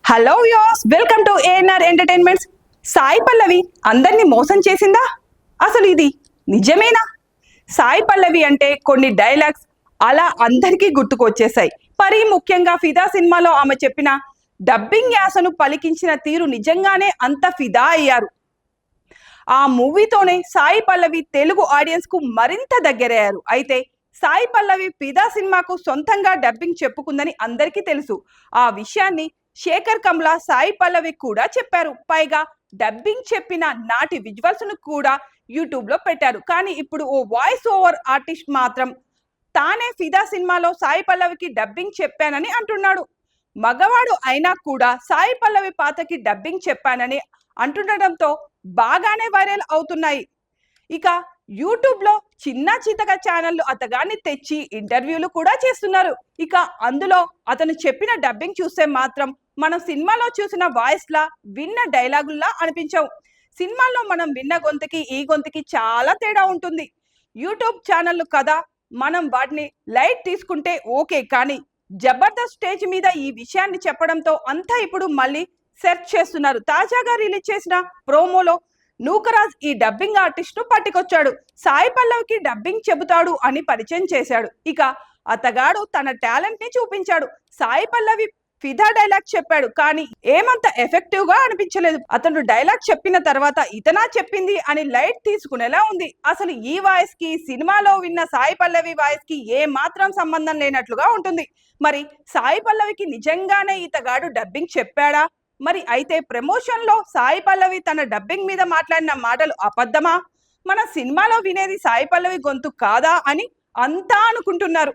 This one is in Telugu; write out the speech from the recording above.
హలో యోస్, welcome to ANR entertainments. Sai Pallavi అందరినీ మోసం చేసిందా? అసలు ఇది నిజమేనా? సాయి పల్లవి అంటే కొన్ని డైలాగ్స్ అలా అందరికీ గుర్తుకొచ్చేసాయి. మరీ ముఖ్యంగా ఫిదా సినిమాలో ఆమె చెప్పిన డబ్బింగ్ యాసను పలికించిన తీరు నిజంగానే అంత ఫిదా అయ్యారు. ఆ మూవీతోనే సాయి పల్లవి తెలుగు ఆడియన్స్ కు మరింత దగ్గరయ్యారు. అయితే సాయి పల్లవి ఫిదా సినిమాకు సొంతంగా డబ్బింగ్ చెప్పుకుందని అందరికీ తెలుసు. ఆ విషయాన్ని శేఖర్ కమ్లా సాయి పల్లవి కూడా చెప్పారు. పైగా డబ్బింగ్ చెప్పిన నాటి విజువల్స్ ను కూడా యూట్యూబ్ లో పెట్టారు. కానీ ఇప్పుడు ఓ వాయిస్ ఓవర్ ఆర్టిస్ట్ మాత్రం తానే ఫిదా సినిమాలో సాయి పల్లవికి డబ్బింగ్ చెప్పానని అంటున్నాడు. మగవాడు అయినా కూడా సాయి పల్లవి పాత్రకి డబ్బింగ్ చెప్పానని అంటుండటంతో బాగానే వైరల్ అవుతున్నాయి. ఇక యూట్యూబ్ లో చిన్న చితక ఛానళ్లు అతగాన్ని తెచ్చి ఇంటర్వ్యూలు కూడా చేస్తున్నారు. ఇక అందులో అతను చెప్పిన డబ్బింగ్ చూస్తే మాత్రం మనం సినిమాలో చూసిన వాయిస్ లా విన్న డైలాగుల్లా అనిపించవు. సినిమాల్లో మనం విన్న గొంతుకి ఈ గొంతుకి చాలా తేడా ఉంటుంది. యూట్యూబ్ ఛానళ్లు కదా, మనం వాటిని లైట్ తీసుకుంటే ఓకే, కానీ జబర్దస్త్ స్టేజ్ మీద ఈ విషయాన్ని చెప్పడంతో అంతా ఇప్పుడు మళ్ళీ సెర్చ్ చేస్తున్నారు. తాజాగా రిలీజ్ చేసిన ప్రోమోలో నూకరాజ్ ఈ డబ్బింగ్ ఆర్టిస్ట్ ను పట్టుకొచ్చాడు. సాయి పల్లవికి డబ్బింగ్ చెబుతాడు అని పరిచయం చేశాడు. ఇక అతగాడు తన టాలెంట్ ని చూపించాడు. సాయి పల్లవి ఫిదా డైలాగ్ చెప్పాడు, కానీ ఏమంత ఎఫెక్టివ్ గా అనిపించలేదు. అతను డైలాగ్ చెప్పిన తర్వాత ఇతనా చెప్పింది అని లైట్ తీసుకునేలా ఉంది. అసలు ఈ వాయిస్ కి సినిమాలో విన్న సాయి పల్లవి వాయిస్ కి ఏ మాత్రం సంబంధం లేనట్లుగా ఉంటుంది. మరి సాయి పల్లవికి నిజంగానే ఇతగాడు డబ్బింగ్ చెప్పాడా? మరి అయితే ప్రమోషన్ లో సాయి పల్లవి తన డబ్బింగ్ మీద మాట్లాడిన మాటలు అబద్ధమా? మన సినిమాలో వినేది సాయి పల్లవి గొంతు కాదా అని అంతా అనుకుంటున్నారు.